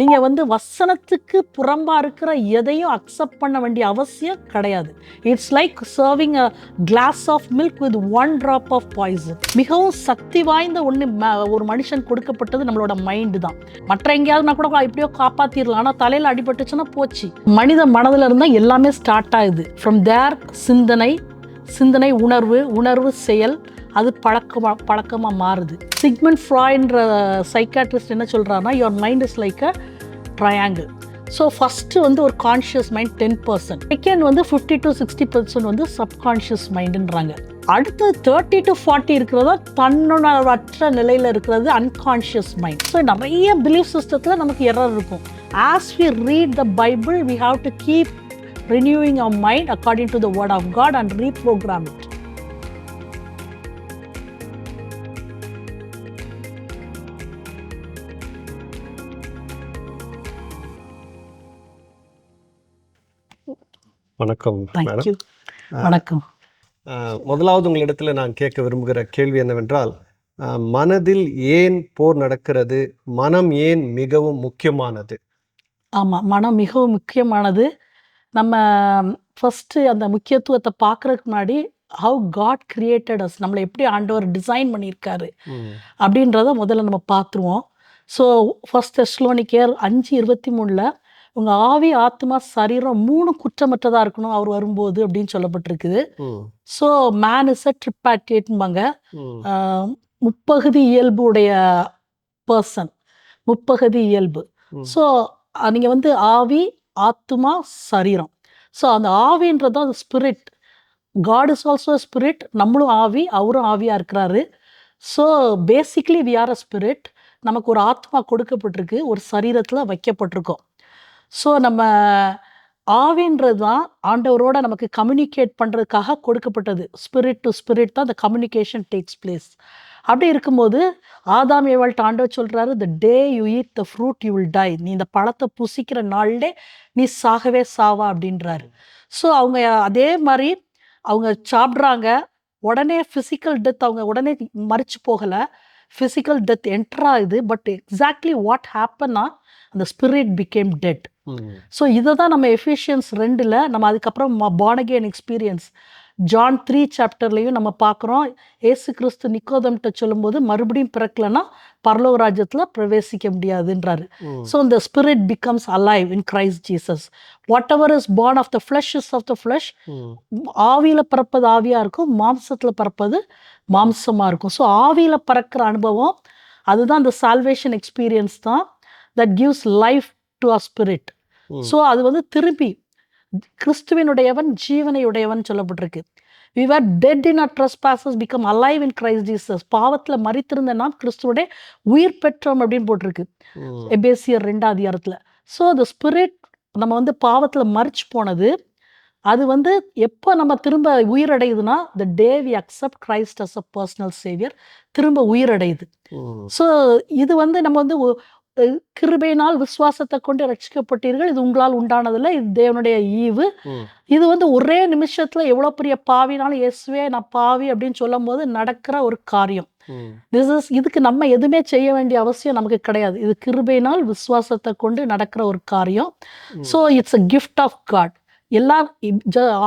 நீங்கள் வந்து வசனத்துக்கு புறம்பாக இருக்கிற எதையும் அக்செப்ட் பண்ண வேண்டிய அவசியம் கிடையாது. It's like serving a glass of milk with one drop of poison. மிகவும் சக்தி வாய்ந்த ஒன்று ஒரு மனுஷன் கொடுக்கப்பட்டது நம்மளோட மைண்டு தான். மற்ற எங்கேயாவதுனா கூட எப்படியோ காப்பாற்றிடலாம், ஆனால் தலையில் அடிபட்டுச்சுன்னா போச்சு. மனித மனதில் இருந்தால் எல்லாமே ஸ்டார்ட் ஆகுது. ஃப்ரம் தேர் சிந்தனை உணர்வு செயல், அது பழக்கமாக மாறுது. சிக்மண்ட் ஃப்ராய்ன்ற சைக்காட்ரிஸ்ட் என்ன சொல்கிறாருன்னா, your mind is like a triangle. So first வந்து ஒரு கான்ஷியஸ் மைண்ட் 10%, செகண்ட் வந்து 50 to 60% வந்து சப்கான்ஷியஸ் மைண்டுன்றாங்க. அடுத்து 30 to 40 இருக்கிறதா தன்னுணர்வற்ற நிலையில் இருக்கிறது அன்கான்ஷியஸ் மைண்ட். ஸோ நிறைய பிலீஃப் சிஸ்டத்தில் நமக்கு எரர் இருக்கும். As we read the Bible, we have to keep renewing our mind according to the word of God and reprogram it. வணக்கம் மேடம். வணக்கம். முதலாவது உங்களிடத்தில் நான் கேட்க விரும்புகிற கேள்வி என்னவென்றால், மனதில் ஏன் போர் நடக்கிறது? மனம் ஏன் மிகவும் முக்கியமானது? ஆமாம், மனம் மிகவும் முக்கியமானது. நம்ம ஃபஸ்ட்டு அந்த முக்கியத்துவத்தை பார்க்குறதுக்கு முன்னாடி ஹவு காட் கிரியேட்டட் அஸ், நம்மளை எப்படி ஆண்டவர் டிசைன் பண்ணியிருக்காரு அப்படின்றத முதல்ல நம்ம பார்த்துருவோம். ஸோ ஃபர்ஸ்ட் தெசலோனிக்கேயர் 5:23 உங்கள் ஆவி ஆத்மா சரீரம் 3 குற்றமற்றதாக இருக்கணும் அவர் வரும்போது அப்படின்னு சொல்லப்பட்டிருக்குது. ஸோ மேன் இஸ் அ ட்ரிப்பாட்டியேட்பாங்க, முப்பகுதி இயல்பு உடைய பர்சன், முப்பகுதி இயல்பு. ஸோ நீங்கள் வந்து ஆவி ஆத்மா சரீரம். ஸோ அந்த ஆவின்றது அது spirit. God is also spirit. நம்மளும் ஆவி, அவரும் ஆவியாக இருக்கிறாரு. So basically we are a spirit. நமக்கு ஒரு ஆத்மா கொடுக்கப்பட்டிருக்கு, ஒரு சரீரத்தில் வைக்கப்பட்டிருக்கோம். ஸோ நம்ம ஆவின்றது தான் ஆண்டவரோட நமக்கு கம்யூனிகேட் பண்ணுறதுக்காக கொடுக்கப்பட்டது. ஸ்பிரிட் டு ஸ்பிரிட் தான் அந்த கம்யூனிகேஷன் டேக்ஸ் பிளேஸ். அப்படி இருக்கும்போது ஆதாம் ஏவாள்கிட்ட ஆண்டவர் சொல்கிறாரு, the day you eat the fruit you will die. நீ இந்த பழத்தை புசிக்கிற நாள்லே நீ சாகவே சாவா அப்படின்றாரு. ஸோ அவங்க அதே மாதிரி அவங்க சாப்பிட்றாங்க, உடனே ஃபிசிக்கல் டெத், அவங்க உடனே மறிச்சு போகலை, ஃபிசிக்கல் டெத் என்டர் ஆகுது. பட் எக்ஸாக்ட்லி வாட் ஹேப்பன்னா அந்த ஸ்பிரிட் பிகேம் டெட். ஸோ இதை தான் நம்ம எஃபிஷியன்ஸ் 2 நம்ம அதுக்கப்புறம் பார்ன் அகெயின் எக்ஸ்பீரியன்ஸ் ஜான் 3 சாப்டர்லையும் நம்ம பார்க்குறோம். ஏசு கிறிஸ்து நிக்கோதம்கிட்ட சொல்லும்போது மறுபடியும் பிறக்கலைன்னா பரலோக ராஜ்யத்தில் பிரவேசிக்க முடியாதுன்றாரு. ஸோ இந்த spirit becomes alive in Christ Jesus. Whatever is born of the flesh is of the flesh. ஆவியில் பிறப்பது ஆவியாக இருக்கும், மாம்சத்தில் பிறப்பது மாம்சமாக இருக்கும். ஸோ ஆவியில் பிறக்கிற அனுபவம் அதுதான் அந்த சால்வேஷன் எக்ஸ்பீரியன்ஸ் தான் that gives life to a spirit. So அது வந்து திருப்பி கிறிஸ்துவினுடையவன் ஜீவனையுடையவன் சொல்லப்பட்டிருக்கு. we were dead in our trespasses become alive in Christ Jesus. பாவத்தில் மரித்திருந்த நாம் கிறிஸ்துவோட உயிர் பெற்றோம் அப்படின்னு போட்டிருக்கு எபேசியர் 2 ஸோ the ஸ்பிரிட் நம்ம வந்து பாவத்தில் மரிச்சு போனது, அது வந்து எப்போ நம்ம திரும்ப உயிரடையுதுன்னா the day we accept Christ as a personal savior, திரும்ப உயிரடையுது. ஸோ இது வந்து நம்ம வந்து கிருபையினால் விசுவாசத்தை கொண்டு ரட்சிக்கப்பட்டீர்கள், இது உங்களால் உண்டானதில்லை, இது தேவனுடைய ஈவு. இது வந்து ஒரே நிமிஷத்துல எவ்வளோ பெரிய பாவினாலும் இயேசுவே நான் பாவி அப்படின்னு சொல்லும் போது நடக்கிற ஒரு காரியம். இதுக்கு நம்ம எதுவுமே செய்ய வேண்டிய அவசியம் நமக்கு கிடையாது. இது கிருபையினால் விசுவாசத்தை கொண்டு நடக்கிற ஒரு காரியம். So it's a gift of God.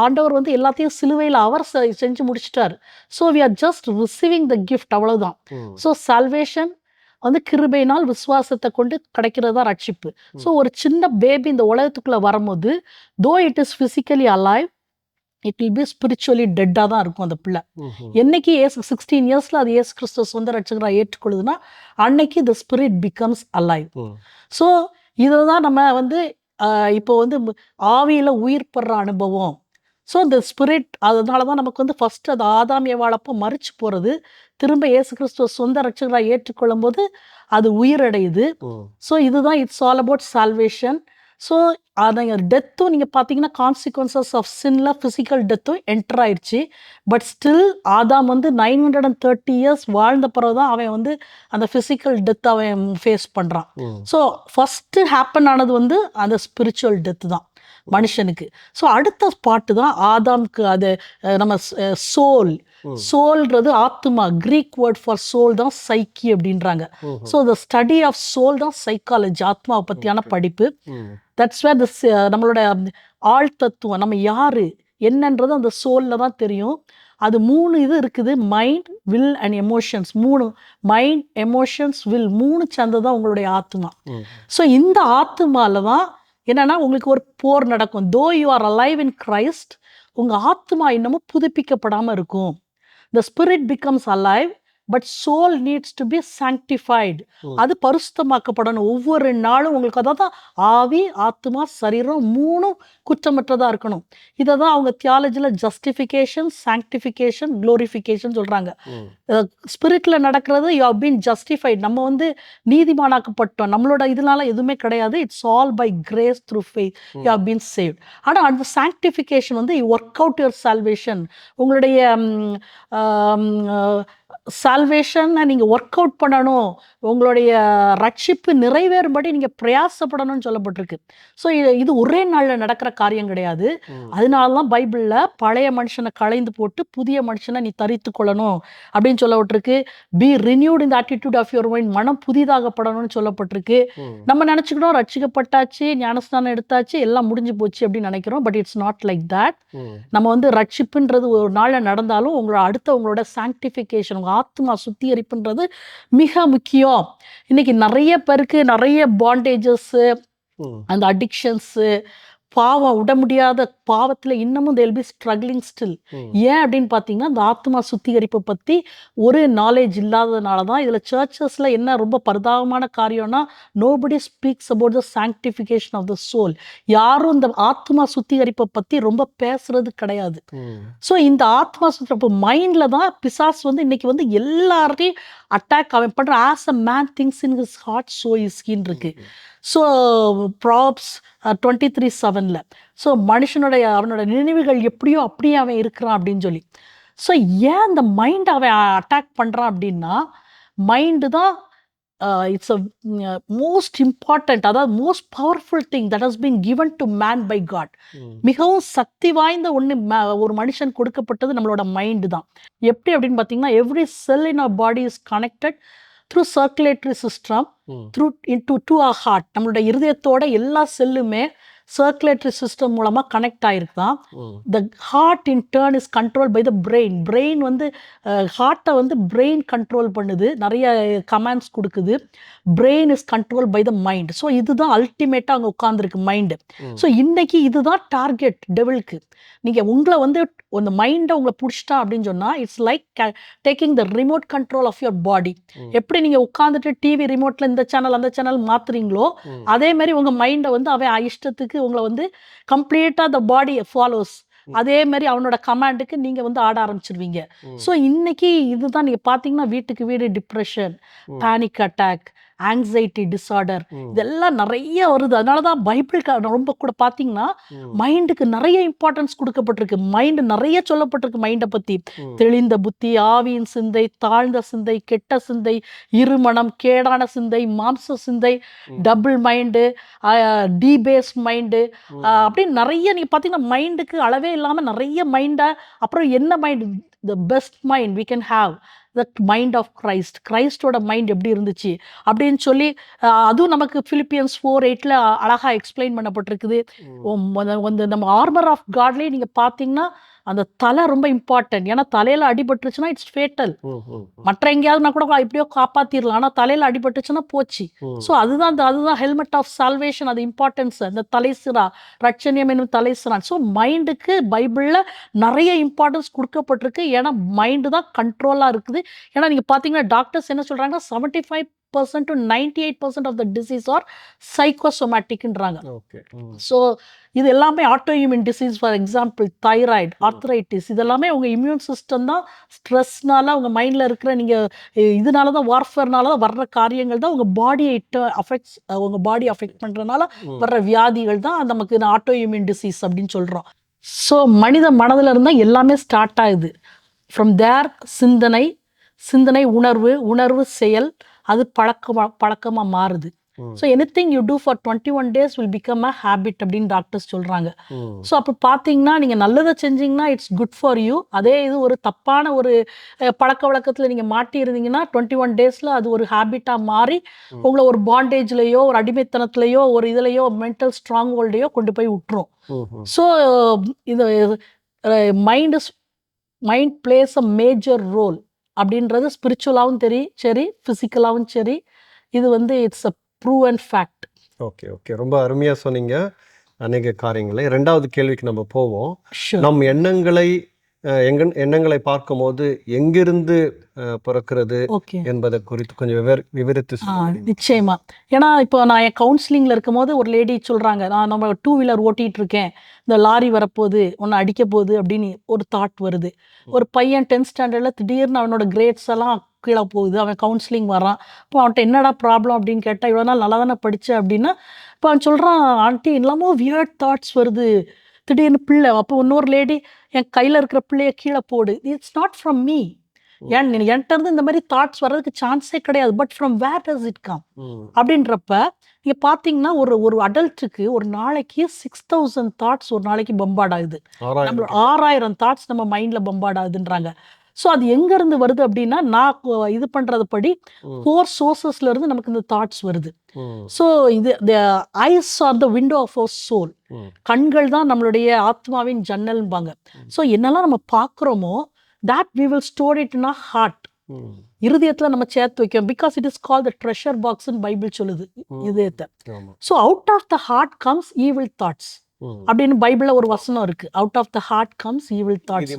ஆண்டவர் வந்து எல்லாத்தையும் சிலுவையில் அவர் செஞ்சு முடிச்சிட்டாரு. So we are just receiving the gift, அவ்வளவுதான். ஸோ சால்வேஷன் வந்து கிருபையினால் விசுவாசத்தை கொண்டு கிடைக்கிறது தான் ரட்சிப்பு. ஸோ ஒரு சின்ன பேபி இந்த உலகத்துக்குள்ளே வரும்போது though it is physically alive, it will be spiritually டெட்டாக தான் இருக்கும் அந்த பிள்ளை. என்னைக்கு 16 இயர்ஸில் அது இயேசு கிறிஸ்துவ சொந்த ரட்சகராக ஏற்றுக்கொள்ளுதுன்னா அன்னைக்கு the spirit becomes alive. So இதை தான் நம்ம வந்து இப்போ வந்து ஆவியில் உயிர் பெற அனுபவம். ஸோ இந்த ஸ்பிரிட், அதனால தான் நமக்கு வந்து ஃபஸ்ட்டு அது ஆதாம் ஏவாளப்போ மறிச்சு போகிறது, திரும்ப இயேசு கிறிஸ்துவ சொந்த ரட்சகராக ஏற்றுக்கொள்ளும் போது அது உயிரடையுது. ஸோ இதுதான் it's all about salvation. So அதை டெத்தும் நீங்கள் பார்த்தீங்கன்னா கான்சிக்வன்சஸ் ஆஃப் சின்ல ஃபிசிக்கல் டெத்தும் என்டர் ஆயிடுச்சு. பட் ஸ்டில் ஆதாம் வந்து 930 இயர்ஸ் வாழ்ந்த பிறகு தான் அவன் வந்து அந்த ஃபிசிக்கல் டெத் அவன் ஃபேஸ் பண்ணுறான். ஸோ ஃபஸ்ட்டு ஹேப்பன் ஆனது வந்து அந்த ஸ்பிரிச்சுவல் டெத்து தான் மனுஷனுக்கு. ஸோ அடுத்த பாட்டு தான் ஆதாம்க்கு அது நம்ம சோல் சோல்ன்றது ஆத்மா, கிரீக் வேர்ட் ஃபார் சோல் தான் சைக்கி அப்படின்றாங்க. So the study of soul தான் சைக்காலஜி, ஆத்மாவை பற்றியான படிப்பு. தட்ஸ் வேர் திஸ் நம்மளோட ஆள் தத்துவம், நம்ம யாரு என்னன்றது அந்த சோலில் தான் தெரியும். அது 3 இது இருக்குது, mind, will and emotions. 3 mind, emotions, will 3 சேர்ந்தது தான் உங்களுடைய ஆத்மா. ஸோ இந்த ஆத்மாவில் தான் என்னன்னா உங்களுக்கு ஒரு போர் நடக்கும். Though you are alive in Christ, உங்கள் ஆத்மா இன்னமும் புதுப்பிக்கப்படாமல் இருக்கும். The spirit becomes alive, but soul needs to be sanctified. அது பரிசுத்தமாக்கப்படணும் ஒவ்வொரு நாளும். உங்களுக்கு அதாவது ஆவி, ஆத்மா, சரீரம் 3 குற்றமற்றதாக இருக்கணும். இதை தான் அவங்க தியாலஜியில் ஜஸ்டிஃபிகேஷன், சாங்டிஃபிகேஷன், க்ளோரிஃபிகேஷன் சொல்கிறாங்க. ஸ்பிரிட்டில் நடக்கிறது யூ ஹவ் பீன் ஜஸ்டிஃபைட், நம்ம வந்து நீதிமானாக்கப்பட்டோம், நம்மளோட இதனால எதுவுமே கிடையாது. It's all by grace through faith you have been saved. ஆனால் அந்த சாங்டிஃபிகேஷன் வந்து you work out your salvation, உங்களுடைய சால்வேஷனை நீங்கள் ஒர்க் அவுட் பண்ணணும், உங்களுடைய ரட்சிப்பு நிறைவேறும்படி நீங்கள் பிரயாசப்படணும்னு சொல்லப்பட்டிருக்கு. ஸோ இது ஒரே நாளில் நடக்கிற காரியம் கிடையாது. அதனால தான் பைபிளில் பழைய மனுஷனை களைந்து போட்டு புதிய மனுஷனை நீ தரித்து கொள்ளணும் அப்படின்னு சொல்லப்பட்டிருக்கு. Be renewed in the attitude of your mind, மனம் புதிதாகப்படணும்னு சொல்லப்பட்டிருக்கு. நம்ம நினச்சிக்கிட்டோம் ரட்சிக்கப்பட்டாச்சு, ஞானஸ்தானம் எடுத்தாச்சு, எல்லாம் முடிஞ்சு போச்சு அப்படின்னு நினைக்கிறோம். But it's not like that. நம்ம வந்து ரட்சிப்புன்றது ஒரு நாளில் நடந்தாலும் உங்களோட சாங்டிஃபிகேஷன், உங்கள் ஆத்மா சுத்திகரிப்புன்றது மிக முக்கியம். இன்னைக்கு நிறைய பேருக்கு நிறைய பாண்டேஜஸ்ஸு, அந்த அடிக்ஷன்ஸு, பாவம், விட முடியாத பாவத்தில் இன்னமும் they'll be struggling still. ஏன் அப்படின்னு பார்த்தீங்கன்னா இந்த ஆத்மா சுத்திகரிப்பை பற்றி ஒரு நாலேஜ் இல்லாததுனால தான். இதில் சர்ச்சஸில் என்ன ரொம்ப பரிதாபமான காரியம்னா, nobody speaks about the sanctification of the soul. யாரும் இந்த ஆத்மா சுத்திகரிப்பை பற்றி ரொம்ப பேசுறது கிடையாது. ஸோ இந்த ஆத்மா சுத்திகரிப்பு மைண்டில் தான் பிசாஸ் வந்து இன்னைக்கு வந்து எல்லாரையும் அட்டாக் அவன் பண்ணுற. As a man thinks in his heart so is ஹீன்னு இருக்கு. So props 23:7. ஸோ அவனோட நினைவுகள் எப்படியோ அப்படியே அவன் இருக்கிறான் அப்படின்னு சொல்லி. ஸோ ஏன் இந்த மைண்ட் அவன் அட்டாக் பண்ணுறான் அப்படின்னா, மைண்டு தான் இட்ஸ் அ மோஸ்ட் இம்பார்ட்டண்ட், அதாவது most powerful thing that has been given to man by God. மிகவும் சக்தி வாய்ந்த ஒன்று ஒரு மனுஷன் கொடுக்கப்பட்டது நம்மளோட மைண்டு தான். எப்படி அப்படின்னு பார்த்தீங்கன்னா, every cell in our body is connected through circulatory system, to our heart. நம்மளோட இருதயத்தோட எல்லா செல்லுமே சர்க்குலேட்டரி சிஸ்டம் மூலமாக கனெக்ட் ஆகிருக்குதான். The heart in turn is control by the brain. Brain வந்து ஹார்ட்டை வந்து பிரெயின் கண்ட்ரோல் பண்ணுது, நிறைய கமாண்ட்ஸ் கொடுக்குது. Brain is control by the mind. So இதுதான் அல்டிமேட்டாக அங்கே உட்காந்துருக்கு மைண்டு. ஸோ இன்னைக்கு இதுதான் டார்கெட் டெவிலுக்கு. நீங்கள் உங்களை வந்து அந்த மைண்டை உங்களை பிடிச்சிட்டா அப்படின்னு சொன்னால், it's like taking the remote control of your body. எப்படி நீங்கள் உட்காந்துட்டு டிவி ரிமோட்டில் இந்த சேனல் அந்த சேனல் மாற்றுறீங்களோ, அதே மாதிரி உங்கள் மைண்டை வந்து அவன் இஷ்டத்துக்கு உங்களை வந்து கம்ப்ளீட்டாக த பாடி ஃபாலோஸ். அதே மாதிரி அவனோட கமாண்டுக்கு நீங்கள் வந்து ஆட ஆரம்பிச்சிருவீங்க. ஸோ இன்னைக்கு இதுதான் நீங்கள் பார்த்தீங்கன்னா வீட்டுக்கு வீடு depression, panic attack, anxiety disorder இதெல்லாம் நிறைய வருது. அதனால தான் பைபிள் ரொம்ப கூட பார்த்தீங்கன்னா மைண்டுக்கு நிறைய இம்பார்ட்டன்ஸ் கொடுக்கப்பட்டிருக்கு. மைண்டு நிறைய சொல்லப்பட்டிருக்கு மைண்டை பற்றி. தெளிந்த புத்தி, ஆவியின் சிந்தை, தாழ்ந்த சிந்தை, கெட்ட சிந்தை, இருமனம், கேடான சிந்தை, மாம்ச சிந்தை, டபுள் மைண்டு, டிபேஸ் மைண்டு, அப்படின்னு நிறைய நீங்கள் பார்த்தீங்கன்னா மைண்டுக்கு அளவே இல்லாமல் நிறைய மைண்டை. அப்புறம் என்ன mind, the best mind we can have the mind of Christ. கிரைஸ்டோட மைண்ட் எப்படி இருந்துச்சு அப்படின்னு சொல்லி அதுவும் நமக்கு Philippians 4:8 அழகாக எக்ஸ்பிளைன் பண்ணப்பட்டிருக்குது. நம்ம ஆர்மர் ஆஃப் காட்லேயே நீங்கள் பார்த்தீங்கன்னா அந்த தலை ரொம்ப இம்பார்ட்டன்ட். ஏன்னா தலையில் அடிபட்டுருச்சுன்னா இட்ஸ் ஃபேட்டல். மற்ற எங்கேயாவது நான் கூட எப்படியோ காப்பாற்றிடலாம், ஆனால் தலையில் அடிபட்டுச்சுன்னா போச்சு. ஸோ அதுதான் ஹெல்மெட் ஆஃப் சால்வேஷன். அது இம்பார்ட்டன்ஸ், அந்த தலைசிரா, ரட்சணியம் என்னும் தலைசிரான். ஸோ மைண்டுக்கு பைபிளில் நிறைய இம்பார்ட்டன்ஸ் கொடுக்கப்பட்டிருக்கு. ஏன்னா மைண்டு தான் கண்ட்ரோலாக இருக்குது. ஏன்னா நீங்கள் பார்த்தீங்கன்னா டாக்டர்ஸ் என்ன சொல்கிறாங்கன்னா 75% to 98% of the disease are சைக்கோசோமேட்டிக்ன்றாங்க. ஸோ இது எல்லாமே ஆட்டோஇம்யூன் disease. For example thyroid, arthritis, இதெல்லாமே உங்கள் இம்யூன் சிஸ்டம் தான் ஸ்ட்ரெஸ்னால உங்கள் மைண்டில் இருக்கிற நீங்கள் இதனால தான் வார்ஃபேர்னால தான் வர்ற காரியங்கள் தான் உங்கள் பாடியை உங்கள் பாடி அஃபெக்ட் பண்ணுறதுனால வர்ற வியாதிகள் தான் நமக்கு ஆட்டோஇம்யூன் டிசீஸ் அப்படின்னு சொல்கிறோம். ஸோ மனித மனதில் இருந்தால் எல்லாமே ஸ்டார்ட் ஆகுது. ஃப்ரம் தேர் சிந்தனை, உணர்வு செயல், அது பழக்கமாக மாறுது. So anything you do for 21 days will become a habit அப்படின்னு டாக்டர்ஸ் சொல்கிறாங்க. ஸோ அப்போ பார்த்தீங்கன்னா நீங்கள் நல்லதை செஞ்சீங்கன்னா இட்ஸ் குட் ஃபார் யூ. அதே இது ஒரு தப்பான ஒரு பழக்க வழக்கத்தில் நீங்கள் மாட்டியிருந்தீங்கன்னா 21 daysல அது ஒரு ஹேபிட்டாக மாறி உங்களை ஒரு பாண்டேஜ்லேயோ ஒரு அடிமைத்தனத்துலேயோ ஒரு இதுலேயோ மென்டல் ஸ்ட்ராங் ஹோல்டையோ கொண்டு போய் விட்டுரும். ஸோ இது mind plays a major role அப்படின்றது ஸ்பிரிச்சுவலாகவும் சரி ஃபிசிக்கலாகவும் சரி. இது வந்து it's a proven fact. Okay okay, ரொம்ப அருமையாக சொன்னீங்க அநேக காரியங்களை. ரெண்டாவது கேள்விக்கு நம்ம போவோம். நம் எண்ணங்களை பார்க்கும்போது எங்கிருந்து பிறக்கிறது என்பதை குறித்து கொஞ்சம் விவரித்து நிச்சயமா. ஏன்னா இப்போ நான் என் கவுன்சிலிங்கில் இருக்கும் போது ஒரு லேடி சொல்கிறாங்க, நான் நம்ம 2 வீலர் ஓட்டிகிட்டு இருக்கேன், இந்த லாரி வரப்போகுது ஒன்று அடிக்க போகுது அப்படின்னு ஒரு தாட் வருது. ஒரு பையன் 10th ஸ்டாண்டர்டில் திடீர்னு அவனோட கிரேட்ஸ் எல்லாம் கீழே போகுது, அவன் கவுன்சிலிங் வரான். இப்போ அவன்கிட்ட என்னடா ப்ராப்ளம் அப்படின்னு கேட்டால், இவ்வளோ நாள் நல்லா தானே படித்தேன் அப்படின்னா, இப்போ அவன் சொல்கிறான், ஆண்டி எல்லாமோ வியர்ட் தாட்ஸ் வருது திடீர்னு பிள்ளை. அப்போ இன்னொரு லேடி, என் கையில் இருக்கிற பிள்ளைய கீழே போடு, இட்ஸ் நாட் ஃப்ரம் மீ, என்கிட்ட இருந்து இந்த மாதிரி தாட்ஸ் வர்றதுக்கு சான்ஸே கிடையாது, but from where does it come அப்படின்றப்ப நீங்கள் பார்த்தீங்கன்னா ஒரு அடல்ட்டுக்கு ஒரு நாளைக்கு 6000 தாட்ஸ் ஒரு நாளைக்கு பம்பார்ட் ஆகுது. நம்மளோட 6000 தாட்ஸ் நம்ம மைண்டில் பம்பார்ட் ஆகுதுன்றாங்க. ஸோ அது எங்கேருந்து வருது அப்படின்னா, நான் இது பண்ணுறது படி 4 சோர்சஸ்லேருந்து நமக்கு இந்த தாட்ஸ் வருது. ஸோ இது eyes are the window of our soul. கண்கள் தான் நம்மளுடைய ஆத்மாவின் ஜன்னல்பாங்க. ஸோ என்னெல்லாம் நம்ம பார்க்குறோமோ that we will store it in our heart. இருதயத்தில் நம்ம சேர்த்து வைக்கோம். Because it is call the treasure பாக்ஸ்ன்னு பைபிள் சொல்லுது இதயத்தை. So out of the heart comes evil thoughts அப்படின்னு பைபிளில் ஒரு வசனம் இருக்கு. Out of the heart comes evil thoughts.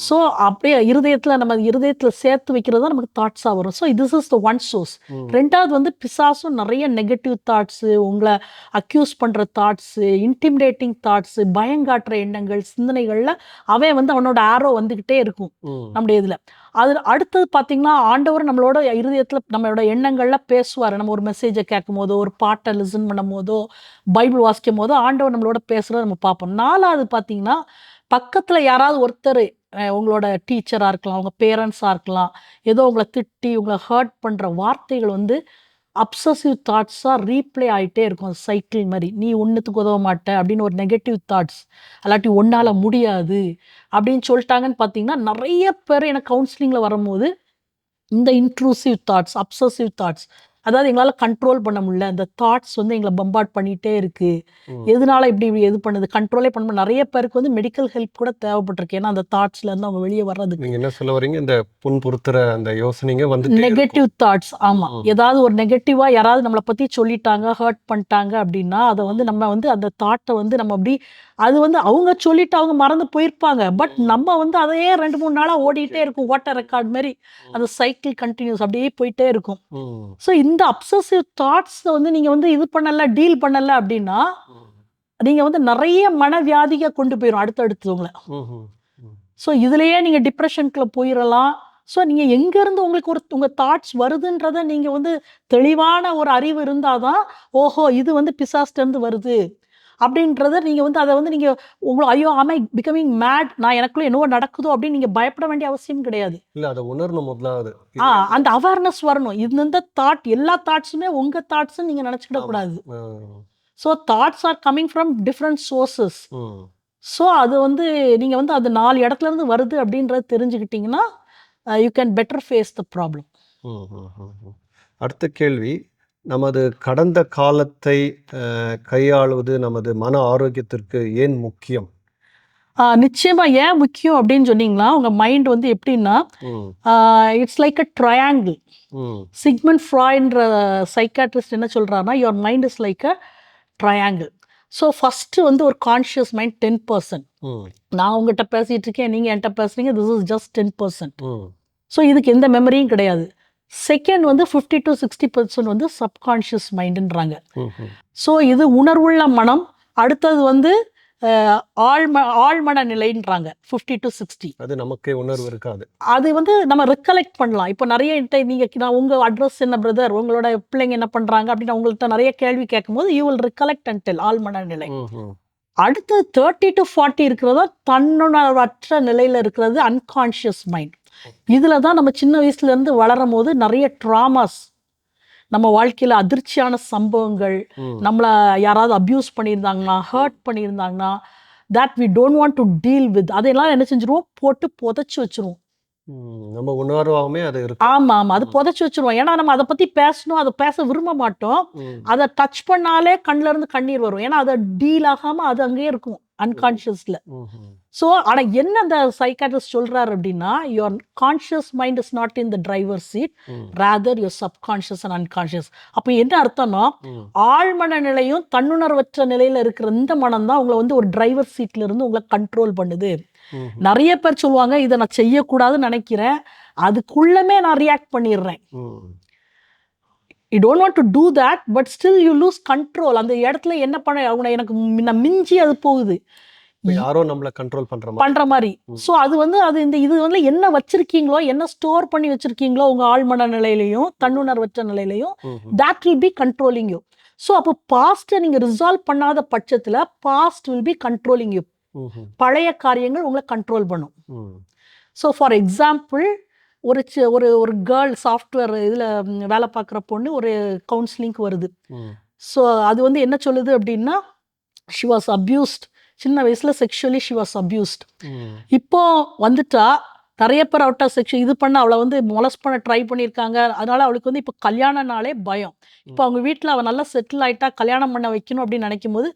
So அப்படியே இருதயத்தில் சேர்த்து வைக்கிறது தான் நமக்கு தாட்ஸாக வரும். So this is the one source. ரெண்டாவது வந்து பிசாசும் நிறைய நெகட்டிவ் தாட்ஸு, உங்களை அக்யூஸ் பண்ணுற தாட்ஸு, இன்டிமிடேட்டிங் தாட்ஸு, பயங்காட்டுற எண்ணங்கள், சிந்தனைகளில் அவன் வந்து அவனோட ஆரோ வந்துக்கிட்டே இருக்கும் நம்முடைய இதில். அது அடுத்தது பார்த்தீங்கன்னா, ஆண்டவர் நம்மளோட இருதயத்தில் நம்மளோட எண்ணங்களில் பேசுவார். நம்ம ஒரு மெசேஜை கேட்கும் போதோ, ஒரு பாட்டை லிசன் பண்ணும் போதோ, பைபிள் வாசிக்கும் போதோ ஆண்டவர் நம்மளோட பேசுகிறத நம்ம பார்ப்போம். நாலாவது பார்த்தீங்கன்னா, பக்கத்தில் யாராவது ஒருத்தர், உங்களோட டீச்சராக இருக்கலாம், உங்கள் பேரண்ட்ஸாக இருக்கலாம், ஏதோ உங்களை திட்டி உங்களை ஹர்ட் பண்ணுற வார்த்தைகள் வந்து அப்சசிவ் தாட்ஸாக ரீப்ளே ஆகிட்டே இருக்கும். சைக்கிள் மாதிரி, நீ ஒன்றுத்துக்கு உதவ மாட்ட அப்படின்னு ஒரு நெகட்டிவ் தாட்ஸ், அல்லாட்டி ஒன்றால் முடியாது அப்படின்னு சொல்லிட்டாங்கன்னு பார்த்தீங்கன்னா, நிறைய பேர் எனக்கு கவுன்சிலிங்கில் வரும்போது இந்த இன்ட்ரூசிவ் தாட்ஸ், அப்சசிவ் தாட்ஸ், அதாவது எங்களால் கண்ட்ரோல் பண்ண முடியல, அந்த தாட்ஸ் வந்து எங்களை பம்பார்ட் பண்ணிகிட்டே இருக்குது, எதனால இப்படி எது பண்ணுது, கண்ட்ரோலே பண்ண முடியல. நிறைய பேருக்கு வந்து மெடிக்கல் ஹெல்ப் கூட தேவைப்பட்டிருக்கு. ஏன்னா அந்த தாட்ஸ்லேருந்து அவங்க வெளியே வர்றதுக்கு. நீங்கள் என்ன சொல்ல வரீங்க, இந்த புண்புறுத்துற அந்த யோசனைங்க வந்து நெகட்டிவ் தாட்ஸ். ஆமாம், ஏதாவது ஒரு நெகட்டிவாக யாராவது நம்மளை பற்றி சொல்லிட்டாங்க, ஹர்ட் பண்ணிட்டாங்க அப்படின்னா, அதை வந்து நம்ம வந்து அந்த தாட்டை வந்து நம்ம அப்படி, அது வந்து அவங்க சொல்லிட்டு அவங்க மறந்து போயிருப்பாங்க, பட் நம்ம வந்து அதையே 2-3 நாளாக ஓடிட்டே இருக்கும். வாட்டர் ரெக்கார்ட் மாதிரி அந்த சைக்கிள் கண்டினியூஸ் அப்படியே போயிட்டே இருக்கும். ஸோ இந்த அப்சசிவ் தாட்ஸை வந்து நீங்கள் வந்து இது பண்ணலை, டீல் பண்ணலை அப்படின்னா, நீங்கள் வந்து நிறைய மனவியாதியை கொண்டு போயிடும் அடுத்தடுத்தவங்களை. ஸோ இதுலேயே நீங்கள் டிப்ரெஷனுக்குள்ள போயிடலாம். ஸோ நீங்கள் எங்கேருந்து உங்களுக்கு உங்கள் தாட்ஸ் வருதுன்றதை நீங்கள் வந்து தெளிவான ஒரு அறிவு இருந்தால் தான், ஓஹோ இது வந்து பிசாஸ்டேருந்து வருது அப்படின்றத நீங்கள் வந்து அதை வந்து நீங்கள் உங்களை ஐயோ ஆமை பிகமிங் மேட், நான் எனக்குள்ள என்னவோ நடக்குதோ அப்படின்னு நீங்கள் பயப்பட வேண்டிய அவசியம் கிடையாது. இல்லை, அதை உணரணும் முதலாவது. அந்த அவேர்னஸ் வரணும். இந்த தாட், எல்லா தாட்ஸுமே உங்கள் தாட்ஸ்ன்னு நீங்கள் நினச்சிக்கிடக்கூடாது. So thoughts are coming from different sources. So அது வந்து நீங்கள் வந்து அது 4 இடத்துலேருந்து வருது அப்படின்றது தெரிஞ்சுக்கிட்டிங்கன்னா you can better face the problem. அடுத்த கேள்வி, நமது கடந்த காலத்தை கையாளுவது நமது மன ஆரோக்கியத்திற்கு ஏன் முக்கியம்? நிச்சயமா ஏன் முக்கியம் அப்படின்னு சொன்னீங்களா, உங்கள் மைண்ட் வந்து எப்படின்னா, it's like a triangle. Sigmund ஃப்ராய்ன்ற சைக்காட்ரிஸ்ட் என்ன சொல்கிறாருன்னா, your mind is like a triangle. So first வந்து ஒரு கான்ஷியஸ் மைண்ட் 10%. நான் உங்கள்கிட்ட பேசிகிட்டு இருக்கேன், நீங்கள் என்கிட்ட பேசுகிறீங்க, திஸ் இஸ் ஜஸ்ட் 10%. ஸோ இதுக்கு எந்த மெமரியும் கிடையாது. செகண்ட் வந்து 50 to 60% வந்து சப்கான்ஷியஸ் மைண்டுன்றாங்க. ஸோ இது உணர்வுள்ள மனம். அடுத்தது வந்து ஆழ்மன நிலைன்றாங்க 50 to 60. அது நமக்கே உணர்வு இருக்காது. அது வந்து நம்ம ரெக்கலெக்ட் பண்ணலாம். இப்போ நிறைய நான் உங்கள் அட்ரஸ் என்ன பிரதர், உங்களோட பிள்ளைங்க என்ன பண்ணுறாங்க அப்படின்னு உங்கள்கிட்ட நிறைய கேள்வி கேட்கும்போது you will recollect and tell, ஆழ்மன நிலை. அடுத்து 30 to 40 இருக்கிறதா தன்னுணர்வற்ற நிலையில் இருக்கிறது அன்கான்ஷியஸ் மைண்ட். இதில் தான் நம்ம சின்ன வயசுலேருந்து வளரும் போது நிறைய ட்ராமாஸ், நம்ம வாழ்க்கையில் அதிர்ச்சியான சம்பவங்கள், நம்மளை யாராவது அப்யூஸ் பண்ணியிருந்தாங்கன்னா, ஹர்ட் பண்ணியிருந்தாங்கன்னா, that we don't want to deal with, அதையெல்லாம் என்ன செஞ்சிருவோம், போட்டு புதைச்சி வச்சிருவோம். நம்ம உணர்வாகவே அது இருக்கு. ஆமா, ஆமா. அது புதைச்சி வச்சிருவோம். ஏன்னா நம்ம அதை பத்தி பேசணும், அதை பேச விரும்ப மாட்டோம். அதை டச் பண்ணாலே கண்ணுல இருந்து கண்ணீர் வரும். ஏன்னா அதை டீல் ஆகாம அது அங்கேயே இருக்கும் அன்கான்ஷியஸ்ல. ஸோ ஆனால் என்ன அந்த சைக்காட்ரிஸ்ட் சொல்றாரு அப்படின்னா, your conscious mind is not in the driver seat, rather your subconscious and unconscious. அப்போ என்ன அர்த்தம்னா, ஆழ்மன நிலையும் தன்னுணர்வற்ற நிலையில இருக்கிற இந்த மனம் தான் உங்களை வந்து ஒரு டிரைவர் சீட்ல இருந்து உங்களை கண்ட்ரோல் பண்ணுது. நிறைய பேர் சொல்லுவாங்க, இதை நான் செய்யக்கூடாதுன்னு நினைக்கிறேன், அதுக்குள்ளமே நான் ரியாக்ட் பண்ணிடுறேன். You don't want to do that, but still you lose control. அந்த இடத்துல என்ன பண்ண அவங்க எனக்கு மிஞ்சி அது போகுது, யாரோ நம்மள கண்ட்ரோல் பண்ற மாதிரி. ஸோ அது வந்து அது இந்த இது வந்து என்ன வச்சிருக்கீங்களோ, என்ன ஸ்டோர் பண்ணி வச்சிருக்கீங்களோ உங்க ஆழ்மன நிலையிலையும் தன்னுணர்வற்ற நிலையிலையும், that will be controlling you. So அப்போ பாஸ்ட்டை நீங்க ரிசால்வ் பண்ணாத பட்சத்துல past will be controlling you. பழைய காரியங்கள் உங்களை கண்ட்ரோல் பண்ணும். ஸோ ஃபார் எக்ஸாம்பிள், ஒரு ஒரு கேர்ள் சாஃப்ட்வேர் இதில் வேலை பார்க்குற பொண்ணு ஒரு கவுன்சிலிங்க்கு வருது. ஸோ அது வந்து என்ன சொல்லுது அப்படின்னா, ஷி வாஸ் அப்யூஸ்ட், சின்ன வயசில் செக்ஷுவலி ஷி வாஸ் அப்யூஸ்ட். இப்போ வந்துட்டா நிறைய பேர் அவட்ட இது பண்ண அவளை வந்து மொலஸ்ட் பண்ண ட்ரை பண்ணியிருக்காங்க. அதனால அவளுக்கு வந்து இப்போ கல்யாணம்னாலே பயம். இப்போ அவங்க வீட்டில் அவள் நல்லா செட்டில் ஆகிட்டா கல்யாணம் பண்ண வைக்கணும் அப்படின்னு நினைக்கும் போது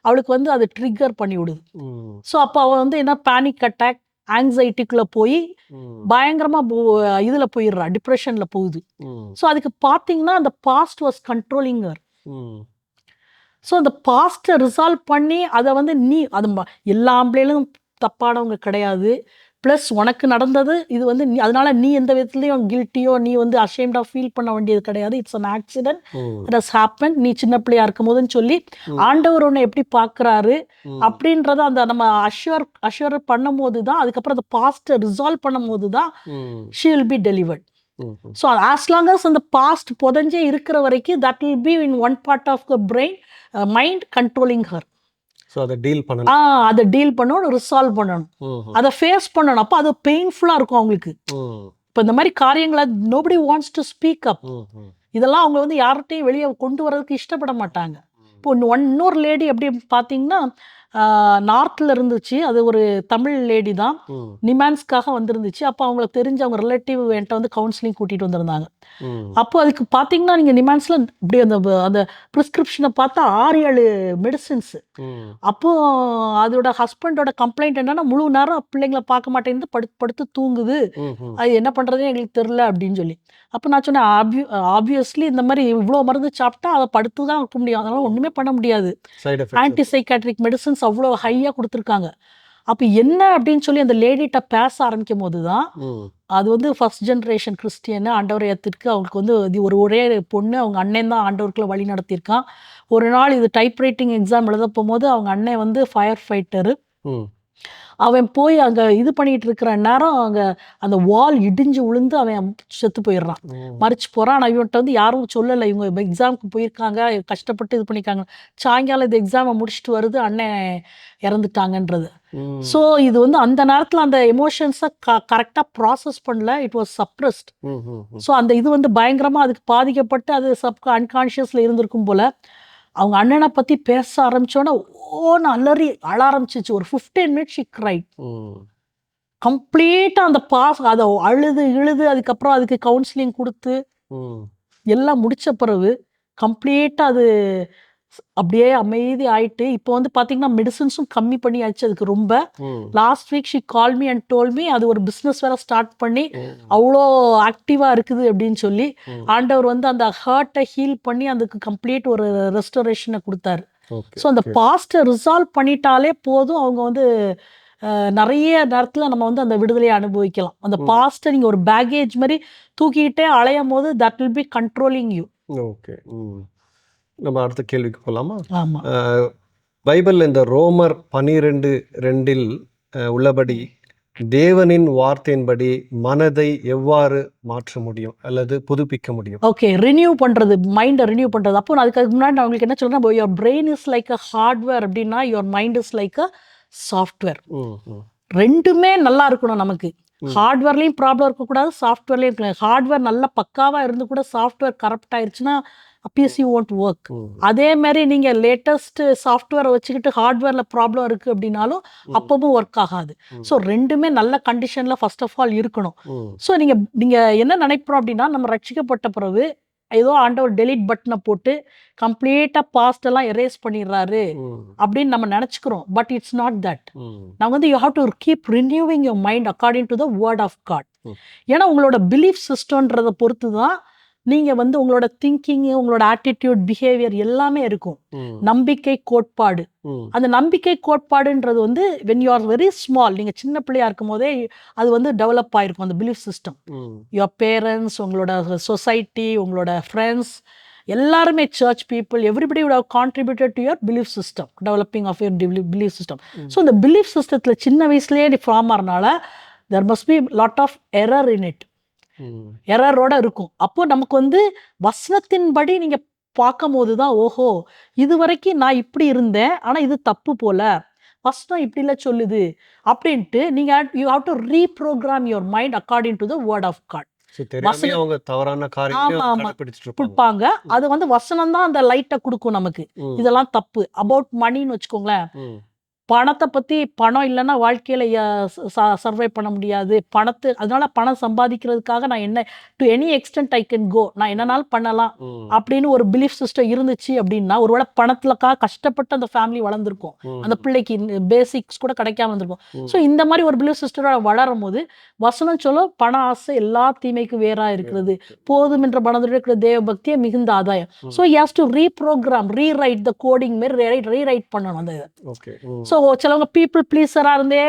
அவளுக்கு வந்து அது ட்ரிகர் பண்ணி விடுது. ஸோ அப்போ அவள் வந்து என்ன பேனிக் அட்டாக், ஆங்ஸைட்டிக்குள்ள போய் பயங்கரமா இதுல போயிடுறா, டிப்ரெஷன்ல போகுது. ஸோ அதுக்கு பார்த்தீங்கன்னா அந்த past was controlling her. So அந்த பாஸ்ட்டை ரிசால்வ் பண்ணி அதை வந்து நீ அது எல்லா ஆம்பளையிலும் தப்பானவங்க கிடையாது, ப்ளஸ் உனக்கு நடந்தது இது வந்து நீ, அதனால நீ எந்த விதத்துலையும் கில்ட்டியோ நீ வந்து அஷேம்டா ஃபீல் பண்ண வேண்டியது கிடையாது. It's an accident, it has happen, நீ சின்ன பிள்ளையா இருக்கும் போதுன்னு சொல்லி ஆண்டவர் உன்னை எப்படி பார்க்குறாரு அப்படின்றத அந்த நம்ம அஷ்யூர் பண்ணும் போது தான், அதுக்கப்புறம் அந்த பாஸ்ட்டை ரிசால்வ் பண்ணும் போது தான் she will be delivered. So as long as அந்த பாஸ்ட் புதஞ்சே இருக்கிற வரைக்கும் that will be in one part of the brain mind controlling her. So அதை டீல் பண்ணணும், அதை டீல் பண்ணணும், ரிசால்வ் பண்ணணும், அதை ஃபேஸ் பண்ணணும். அப்போ அது பெயின்ஃபுல்லாக இருக்கும் அவங்களுக்கு. இப்போ இந்த மாதிரி காரியங்களை nobody wants to speak up. இதெல்லாம் அவங்க வந்து யார்கிட்டையும் வெளியே கொண்டு வரதுக்கு இஷ்டப்பட மாட்டாங்க. இப்போ இன்னொரு லேடி எப்படி பார்த்தீங்கன்னா, நார்த்தில் இருந்துச்சு, அது ஒரு தமிழ் லேடி தான், நிமான்ஸ்க்காக வந்திருந்துச்சு. அப்போ அவங்களுக்கு தெரிஞ்ச அவங்க ரிலேட்டிவ் என்கிட்ட வந்து கவுன்சிலிங் கூட்டிகிட்டு வந்திருந்தாங்க. அப்போ அதுக்கு பார்த்தீங்கன்னா நீங்கள் நிமான்ஸில் இப்படி அந்த ப்ரிஸ்கிரிப்ஷனை பார்த்தா 6-7 மெடிசின்ஸு. அப்போ அதோட ஹஸ்பண்டோட கம்ப்ளைண்ட் என்னன்னா, முழு நேரம் பிள்ளைங்களை பார்க்க மாட்டேங்குது, படுத்து தூங்குது, அது என்ன பண்ணுறதுன்னு எங்களுக்கு தெரில அப்படின்னு சொல்லி. அப்போ நான் சொன்னேன், ஆப்வியஸ்லி இந்த மாதிரி இவ்வளோ மருந்து சாப்பிட்டா அதை படுத்து தான் இருக்க முடியும், அதனால ஒன்றுமே பண்ண முடியாது. ஆன்டி சைக்காட்ரிக் மெடிசன்ஸ் அவ்வளோ ஹையாக கொடுத்துருக்காங்க. அப்போ என்ன அப்படின்னு சொல்லி அந்த லேடிட்ட பேச ஆரம்பிக்கும் போது தான், அது வந்து ஃபர்ஸ்ட் ஜென்ரேஷன் கிறிஸ்டியன், ஆண்டவரை ஏற்றுக்கு அவங்களுக்கு வந்து ஒரே பொண்ணு, அவங்க அண்ணன் தான் ஆண்டவருக்குள்ள வழி நடத்தியிருக்கான். ஒரு நாள் இது டைப் ரைட்டிங் எக்ஸாம் எழுத போகும்போது அவங்க அண்ணன் வந்து ஃபயர் ஃபைட்டரு, அவன் போய் அங்கே இது பண்ணிட்டு இருக்கிற நேரம் அங்கே அந்த வால் இடிஞ்சு விழுந்து அவன் செத்து போயிடுறான், மறிச்சு போகிறான். ஆனால் இவன்கிட்ட வந்து யாரும் சொல்லலை, இவங்க எக்ஸாமுக்கு போயிருக்காங்க, கஷ்டப்பட்டு இது பண்ணியிருக்காங்க. சாயங்காலம் இந்த எக்ஸாமை முடிச்சுட்டு வருது, அண்ணன் இறந்துட்டாங்கன்றது. ஸோ இது வந்து அந்த நேரத்தில் அந்த எமோஷன்ஸை கரெக்டாக ப்ராசஸ் பண்ணல, இட் வாஸ் சப்ரஸ்ட். ஸோ அந்த இது வந்து பயங்கரமாக அதுக்கு பாதிக்கப்பட்டு அது அன்கான்ஷியஸில் இருந்திருக்கும் போல். அவங்க அண்ணனை பற்றி பேச ஆரம்பித்தோன்னே ஓன்னு அலறி அழ ஆரம்பிச்சிச்சு. ஒரு 15 minutes she cried. கம்ப்ளீட்டாக அந்த அதை அழுது அதுக்கப்புறம் அதுக்கு கவுன்சிலிங் கொடுத்து எல்லாம் முடித்த பிறகு கம்ப்ளீட்டாக அது அப்படியே அமைதி ஆயிட்டு. இப்போ வந்து பார்த்தீங்கன்னா மெடிசன்ஸும் கம்மி பண்ணியாச்சு அதுக்கு ரொம்ப. Last week she call me and told me, அது ஒரு பிஸ்னஸ் வேற ஸ்டார்ட் பண்ணி அவ்வளோ ஆக்டிவாக இருக்குது அப்படின்னு சொல்லி ஆண்டவர் வந்து அந்த ஹர்ட்டை ஹீல் பண்ணி அதுக்கு கம்ப்ளீட் ஒரு ரெஸ்டோரேஷனை கொடுத்தாரு. ஸோ அந்த பாஸ்ட்டை ரிசால்வ் பண்ணிட்டாலே போதும், அவங்க வந்து நிறைய நேரத்தில் நம்ம வந்து அந்த விடுதலையை அனுபவிக்கலாம். அந்த பாஸ்ட்டை நீங்கள் ஒரு பேகேஜ் மாதிரி தூக்கிக்கிட்டே அலையும் போது that will B controlling you. Okay, நம்ம அடுத்த கேள்விக்கு போகலாமா? ஆமாம். பைபிள் இந்த ரோமர் 12:2 உள்ளபடி தேவனின் வார்த்தையின்படி மனதை எவ்வாறு மாற்ற முடியும் அல்லது புதுப்பிக்க முடியும்? ஓகே, ரினியூ பண்ணுறது, மைண்டை ரினியூ பண்ணுறது. அப்போ அதுக்கு முன்னாடி நான் உங்களுக்கு என்ன சொல்கிறேன், your brain is like a hardware அப்படின்னா your mind is like a software. ரெண்டுமே நல்லா இருக்கணும் நமக்கு. ஹார்ட்வேர்லேயும் ப்ராப்ளம் இருக்கக்கூடாது, சாஃப்ட்வேர்லேயும் இருக்கலாம். ஹார்ட்வேர் நல்லா பக்காவாக இருந்து கூட சாஃப்ட்வேர் கரப்ட் ஆயிடுச்சுன்னா பிசி won't ஒர்க். அதே மாதிரி நீங்கள் லேட்டஸ்ட் சாஃப்ட்வேரை வச்சுக்கிட்டு ஹார்ட்வேரில் ப்ராப்ளம் இருக்குது அப்படின்னாலும் அப்பவும் ஒர்க் ஆகாது. ஸோ ரெண்டுமே நல்ல கண்டிஷனில் ஃபர்ஸ்ட் ஆஃப் ஆல் இருக்கணும். ஸோ நீங்கள் என்ன நினைக்கிறோம் அப்படின்னா, நம்ம ரட்சிக்கப்பட்ட பிறகு ஏதோ ஆண்டவர் டெலீட் பட்டனை போட்டு கம்ப்ளீட்டாக பாஸ்ட் எல்லாம் எரேஸ் பண்ணிடுறாரு அப்படின்னு நம்ம நினச்சிக்கிறோம். But it's not that. நான் வந்து you have to keep renewing your mind according to the word of God. ஏன்னா உங்களோட பிலீஃப் சிஸ்டம்ன்றதை பொறுத்து தான் நீங்கள் வந்து உங்களோட திங்கிங்கு, உங்களோட ஆட்டிடியூட், பிஹேவியர் எல்லாமே இருக்கும். நம்பிக்கை கோட்பாடு, அந்த நம்பிக்கை கோட்பாடுன்றது வந்து when you are very small, நீங்கள் சின்ன பிள்ளையா இருக்கும் போதே அது வந்து டெவலப் ஆயிருக்கும் அந்த பிலீஃப் சிஸ்டம். யுவர் பேரண்ட்ஸ், உங்களோட சொசைட்டி, உங்களோட ஃப்ரெண்ட்ஸ் எல்லாருமே, church people, everybody would have contributed to your belief system, developing of your belief system. ஸோ இந்த பிலீஃப் சிஸ்டத்தில் சின்ன வயசுலேயே ஃபார்ம் ஆகிறனால there must be lot of error in it. எரரோட இருக்கும். அப்போ நமக்கு வந்து வசனத்தின்படி நீங்க பார்க்கும் போதுதான், ஓஹோ இது வரைக்கும் நான் இப்படி இருந்தேன், ஆனா இது தப்பு போல, வசனம் இப்படில சொல்லுது அப்படின்ட்டு நீங்க you have to reprogram your mind according to the word of God. அவங்க தவறான கொடுப்பாங்க. அது வந்து வசனம் தான் அந்த லைட்டை கொடுக்கும் நமக்கு. இதெல்லாம் தப்பு. அபவுட் மணின்னு வச்சுக்கோங்களேன், பணத்தை பற்றி, பணம் இல்லைன்னா வாழ்க்கையில் சர்வை பண்ண முடியாது. அதனால பணம் சம்பாதிக்கிறதுக்காக நான் என்ன to any extent I can go, நான் என்னன்னாலும் பண்ணலாம் அப்படின்னு ஒரு பிலீஃப் சிஸ்டம் இருந்துச்சு அப்படின்னா, ஒருவேளை பணத்துலக்காக கஷ்டப்பட்டு அந்த ஃபேமிலி வளர்ந்துருக்கும், அந்த பிள்ளைக்கு பேசிக்ஸ் கூட கிடைக்காம இருந்திருக்கும். ஸோ இந்த மாதிரி ஒரு பிலீஃப் சிஸ்டரோட வளரும் போது வசனம் சொல்லும், பண ஆசை எல்லா தீமைக்கும் வேறா இருக்கிறது, போதும் என்ற மனதோடு இருக்கிற தேவ பக்தியை மிகுந்த ஆதாயம். So you have to reprogram, rewrite the coding மாரி ரீரைட் பண்ணணும் அந்த இதை. ஸோ சிலவங்க பீப்புள் ப்ளீஸராக இருந்தே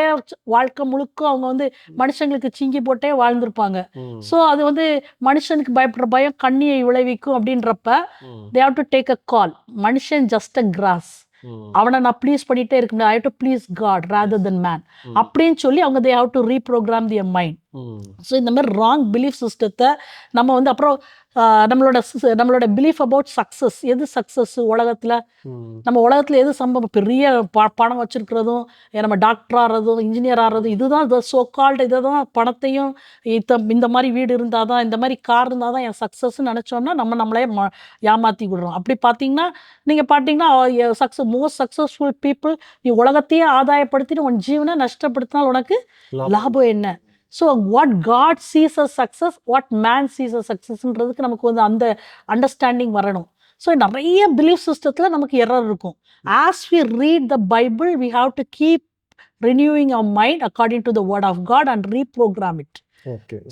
வாழ்க்கை முழுக்க அவங்க வந்து மனுஷங்களுக்கு சிங்கி போட்டே வாழ்ந்திருப்பாங்க. ஸோ அது வந்து மனுஷனுக்கு பயப்படுற பயம் கண்ணியை விளைவிக்கும் அப்படின்றப்ப they have to take a call. மனுஷன் ஜஸ்ட் அ கிராஸ், அவனை நான் ப்ளீஸ் பண்ணிட்டே இருக்க முடியாது. I have to please God rather than man அப்படின்னு சொல்லி அவங்க they have to reprogram their mind. So இந்த மாதிரி ராங் பிலீஃப் சிஸ்டத்தை நம்ம வந்து அப்புறம் நம்மளோட பிலீஃப் அபவுட் சக்ஸஸ். எது சக்ஸஸ் உலகத்தில்? நம்ம உலகத்தில் எது சம்பவம்? பெரிய பணம் வச்சிருக்கிறதும், நம்ம டாக்டர் ஆகிறதும், இன்ஜினியர் ஆகிறதும், இதுதான் சோ கால்டு. இதை தான் பணத்தையும், இந்த மாதிரி வீடு இருந்தால் தான், இந்த மாதிரி கார் இருந்தால் தான் என் சக்ஸஸ்ன்னு நினச்சோம்னா நம்மளே ஏமாற்றி விடுறோம். அப்படி பார்த்தீங்கன்னா நீங்கள் பார்த்தீங்கன்னா மோஸ்ட் சக்ஸஸ்ஃபுல் பீப்புள், நீ உலகத்தையே ஆதாயப்படுத்திட்டு உன் ஜீவனை நஷ்டப்படுத்தினால் உனக்கு லாபம் என்ன? So what God sees as success, what man sees as சக்ஸஸ்ன்றதுக்கு நமக்கு வந்து அந்த அண்டர்ஸ்டாண்டிங் வரணும். ஸோ நிறைய பிலீஃப் சிஸ்டத்தில் நமக்கு எரர் இருக்கும். As we read the Bible, we have to keep renewing our mind according to the word of God and reprogram it.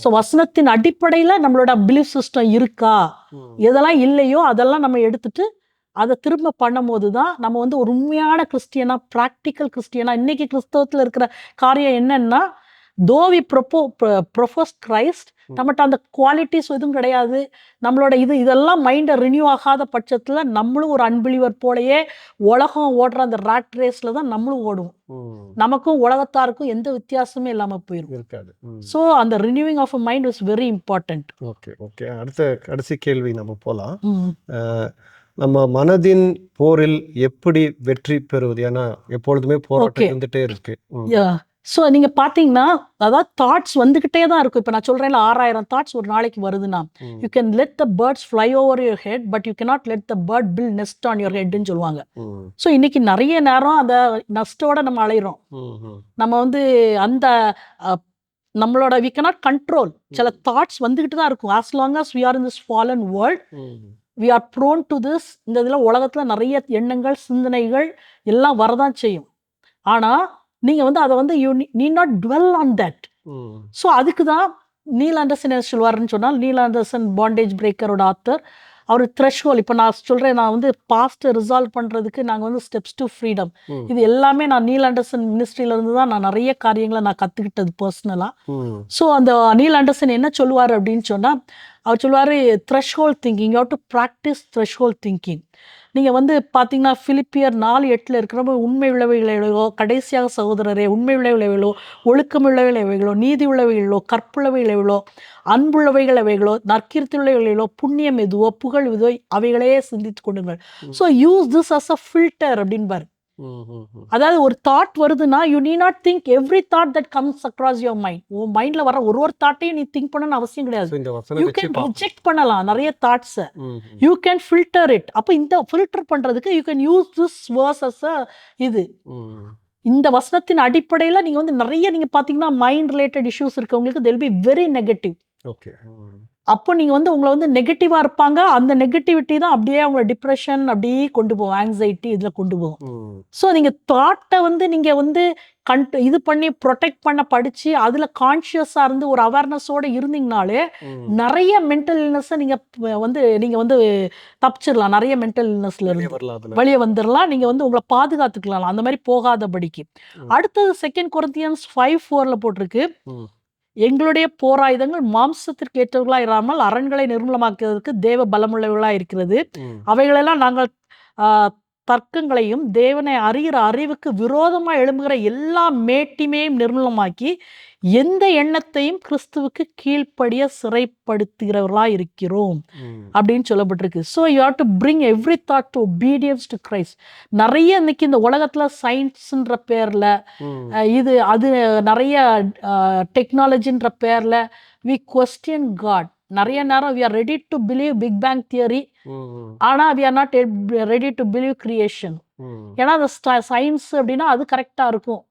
So வசனத்தின் அடிப்படையில் நம்மளோட பிலீஃப் சிஸ்டம் இருக்கா, எதெல்லாம் இல்லையோ அதெல்லாம் நம்ம எடுத்துட்டு அதை திரும்ப பண்ணும் போது தான் நம்ம வந்து ஒரு உண்மையான கிறிஸ்டியனா, ப்ராக்டிக்கல் கிறிஸ்டியனா. இன்னைக்கு கிறிஸ்தவத்தில் இருக்கிற காரியம் என்னன்னா, though we profess Christ, நம்மகிட்ட அந்த குவாலிட்டிஸ் எதுவும் கிடையாது. நம்மளோட இதெல்லாம் மைண்டை ரினியூ ஆகாத பட்சத்தில் நம்மளும் ஒரு அன்பிலிவர் போலயே உலகம் ஓடுற அந்த ராட் ரேஸில் தான் நம்மளும் ஓடுவோம். நமக்கும் உலகத்தாருக்கும் எந்த வித்தியாசமே இல்லாமல் போயிருக்காது. ஸோ அந்த renewing of a mind is very important. Okay அடுத்த கடைசி கேள்வி நம்ம போகலாம். நம்ம மனதின் போரில் எப்படி வெற்றி பெறுவது? ஏன்னா எப்பொழுதுமே போராட்டம் இருந்துகிட்டே இருக்கு. ஸோ நீங்கள் பார்த்தீங்கன்னா, அதாவது தாட்ஸ் வந்துக்கிட்டே தான் இருக்கும். இப்போ நான் சொல்கிறேன்ல 6000 தாட்ஸ் ஒரு நாளைக்கு வருதுன்னா, you can let the birds fly over your head, but you cannot let the bird build nest on your ஹெட்னு சொல்லுவாங்க. ஸோ இன்னைக்கு நிறைய நேரம் அந்த நெஸ்ட்டோட நம்ம அலைகிறோம். நம்ம வந்து அந்த நம்மளோட வி கேனாட் கண்ட்ரோல். சில தாட்ஸ் வந்துக்கிட்டு தான் இருக்கும். As long as we are in this fallen world, we are prone to this. இந்த இதில் உலகத்தில் நிறைய எண்ணங்கள், சிந்தனைகள் எல்லாம் வரதான் செய்யும். ஆனால் நீங்கள் வந்து அதை வந்து you need not dwell on that. So அதுக்கு தான் நீல் ஆண்டர்சன் என்ன சொல்வார்னு சொன்னால், நீல் ஆண்டர்சன் பாண்டேஜ் பிரேக்கரோட ஆத்தர், அவர் த்ரெஷ்ஹோல்ட். இப்போ நான் சொல்கிறேன், நான் வந்து பாஸ்ட்டை ரிசால்வ் பண்ணுறதுக்கு நாங்கள் வந்து ஸ்டெப்ஸ் டு ஃப்ரீடம், இது எல்லாமே நான் நீல் ஆண்டர்சன் மினிஸ்ட்ரியிலேருந்து தான் நான் நிறைய காரியங்களை நான் கற்றுக்கிட்டது பர்சனலாக. ஸோ அந்த நீல் ஆண்டர்சன் என்ன சொல்லுவார் அப்படின்னு சொன்னால், அவர் சொல்லுவார், threshold thinking, you have to practice threshold thinking. நீங்கள் வந்து பார்த்தீங்கன்னா Philippians 4:8 இருக்கிறப்ப, உண்மை உள்ளவைகளோ, கடைசியாக சகோதரரே, உண்மை உள்ளவைகளோ, ஒழுக்கம் உள்ளவைகளோ, நீதி உள்ளவைகளோ, கற்புள்ளவைகளோ, அன்புள்ளவைகள் அவைகளோ, நற்கீர்த்தி உள்ளவைகளோ, புண்ணியம் எதுவோ, புகழ் எதுவோ, அவைகளே சிந்தித்து கொண்டுங்கள். So use this as a filter அப்படின்பார். அதாவது ஒரு தாட் வருதுன்னா you need not think every thought that comes across your mind. உன் மைண்ட்ல வர ஒரு தாட்டையும் நீ திங்க் பண்ணணும்னு அவசியம் கிடையாது. இந்த வசனம் யூ கேன் ரிஜெக்ட் பண்ணலாம் நிறைய தாட்ஸை. You can filter it. அப்போ இந்த ஃபில்டர் பண்றதுக்கு you can use this verse as இது. இந்த வசனத்தின் அடிப்படையில் நீங்க வந்து நிறைய நீங்க பாத்தீங்கன்னா மைண்ட் ரிலேட்டட் இஷ்யூஸ் இருக்கவங்களுக்கு they'll be very negative. Okay. அப்போ நீங்க வந்து உங்களை வந்து நெகட்டிவா இருப்பாங்க. அந்த நெகட்டிவிட்டி தான் அப்படியே அவங்கள டிப்ரெஷன் அப்படியே கொண்டு போகும், ஆங்ஸைட்டி இதுல கொண்டு போகும். ஸோ நீங்க தாட்டை வந்து நீங்க வந்து இது பண்ணி ப்ரொடெக்ட் பண்ண படிச்சு அதுல கான்ஷியஸா இருந்து ஒரு அவேர்னஸோட இருந்தீங்கனாலே நிறைய மென்டல் இல்னஸை நீங்க வந்து தப்பிச்சிடலாம். நிறைய மென்டல் இல்னஸ்ல இருந்து வெளியே வந்துடலாம். நீங்க வந்து உங்களை பாதுகாத்துக்கலாம் அந்த மாதிரி போகாதபடிக்கு. அடுத்தது 2 Corinthians 5:4 போட்டிருக்கு, எங்களுடைய போராயுதங்கள் மாம்சத்திற்கு ஏற்றவர்களா இராமல் அரண்களை நிர்மூலமாக்குவதற்கு தேவ பலமுள்ளவர்களா இருக்கிறது. அவைகளெல்லாம் நாங்கள் தர்க்கங்களையும் தேவனை அறிகிற அறிவுக்கு விரோதமா எழும்புகிற எல்லா மேட்டிமையும் நிர்மூலமாக்கி எந்த எண்ணத்தையும் கிறிஸ்துவுக்கு கீழ்ப்படிய சிறைப்படுத்துகிறவர்களா இருக்கிறோம் அப்படின்னு சொல்லப்பட்டிருக்கு. So you have to bring every thought to obedience to Christ. நிறைய இன்னைக்கு இந்த உலகத்துல சயின்ஸ்ன்ற பேர்ல இது அது நிறைய டெக்னாலஜின்ற பேர்ல வி கொஸ்டின் காட். நிறைய நேரம் we are ready to believe big bang theory, ஆனா we are not ready to believe creation. ஏன்னா அந்த சயின்ஸ் அப்படின்னா அது கரெக்டா இருக்கும்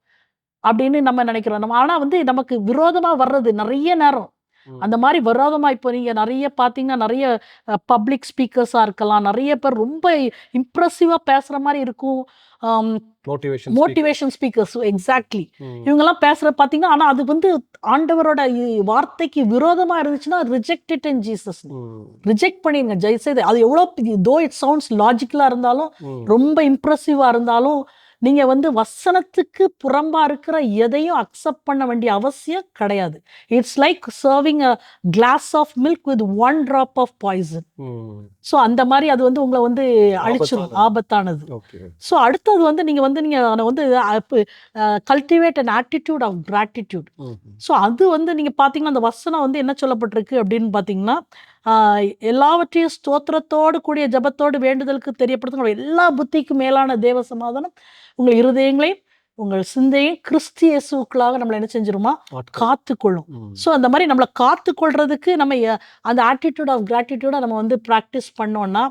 அப்படின்னு நம்ம நினைக்கிறோம். ஆனா வந்து நமக்கு விரோதமா வர்றது நிறைய நேரம் அந்த மாதிரி விரோதமா. இப்போ நீங்க நிறைய பாத்தீங்கன்னா நிறைய பப்ளிக் ஸ்பீக்கர்ஸா இருக்கலாம், நிறைய பேர் ரொம்ப இம்ப்ரெசிவா பேசுற மாதிரி இருக்கும், மோட்டிவேஷன் ஸ்பீக்கர்ஸ். எக்ஸாக்ட்லி இவங்கெல்லாம் பேசுற பாத்தீங்கன்னா, ஆனா அது வந்து ஆண்டவரோட வார்த்தைக்கு விரோதமா இருந்துச்சுன்னா reject it in Jesus. Reject பண்ணிருங்க ஜெய்சேது. அது எவ்வளவு தோ இட் சவுண்ட்ஸ் லாஜிக்கலா இருந்தாலும் ரொம்ப இம்ப்ரெசிவா இருந்தாலும் நீங்க வந்து வசனத்துக்கு புறம்பா இருக்கிற எதையும் அக்செப்ட் பண்ண வேண்டிய அவசியம் கிடையாது. It's like serving a glass of milk with 1 drop of poison. So அந்த மாதிரி அது வந்து உங்களை வந்து அழிச்சிடும், ஆபத்தானது. ஸோ அடுத்தது வந்து நீங்க வந்து cultivate an attitude of gratitude. So அது வந்து நீங்க பாத்தீங்கன்னா அந்த வசனம் வந்து என்ன சொல்லப்பட்டிருக்கு அப்படின்னு பாத்தீங்கன்னா, எல்லாவற்றையும் ஸ்தோத்திரத்தோடு கூடிய ஜபத்தோடு வேண்டுதலுக்கு தெரியப்படுத்துங்க, எல்லா புத்திக்கும் மேலான தேவ சமாதானம் உங்கள் இருதயங்களையும் உங்கள் சிந்தையும் கிறிஸ்து இயேசுவுக்குள்ளாக நம்மளை என்ன செஞ்சிருமா காத்துக்கொள்ளும். ஸோ அந்த மாதிரி நம்மளை காத்துக்கொள்றதுக்கு நம்ம அந்த ஆட்டிடியூட் ஆஃப் கிராட்டிடியூட நம்ம வந்து ப்ராக்டிஸ் பண்ணோம்னா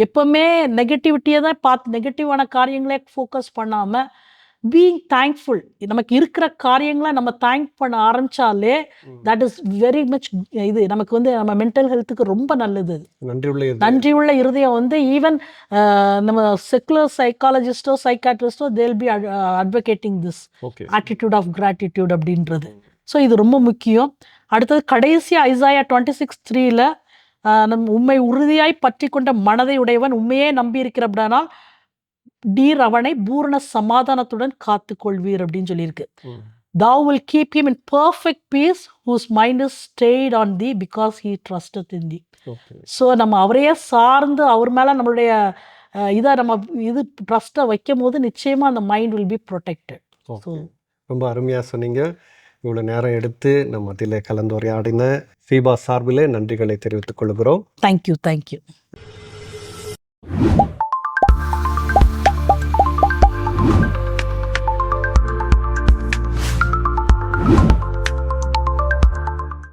எப்பவுமே நெகட்டிவிட்டியை தான் பார்த்து நெகட்டிவான காரியங்களே ஃபோக்கஸ் பண்ணாம பீயிங் தேங்க்ஃபுல், நமக்கு இருக்கிற காரியங்களை நம்ம தேங்க் பண்ண ஆரம்பிச்சாலே தட் இஸ் வெரி மச் இது நமக்கு வந்து நம்ம மென்டல் ஹெல்த்துக்கு ரொம்ப நல்லது. நன்றி உள்ள இருதயம் வந்து ஈவன் நம்ம செக்குலர் சைக்காலஜிஸ்டோ சைக்காட்ரிஸ்டோ they'll be advocating this attitude of gratitude அப்படின்றது. ஸோ இது ரொம்ப முக்கியம். அடுத்தது கடைசி ஐசாயா 26:3 நம் உண்மை உறுதியாய் பற்றி கொண்ட மனதை உடையவன் உண்மையே நம்பி இருக்கிறபடினால் நீர் அவனை பூரண சமாதானத்துடன் காத்துக்கொள்வீர் அப்படின்னு சொல்லியிருக்கு. Thou will keep him in perfect peace whose mind is stayed on thee because he trusteth in thee. So நம்ம அவரையே சார்ந்து அவர் மேல நம்மளுடைய இதை நம்ம ட்ரஸ்ட்டை வைக்கும் போது நிச்சயமா அந்த மைண்ட் வில் பி ப்ரொடெக்டட். ரொம்ப அருமையா சொன்னீங்க. இவ்வளோ நேரம் எடுத்து நம்ம மத்தியில் கலந்துரையாடின ஃபீபா சார்பிலே நன்றிகளை தெரிவித்துக் கொள்கிறோம். தேங்க்யூ.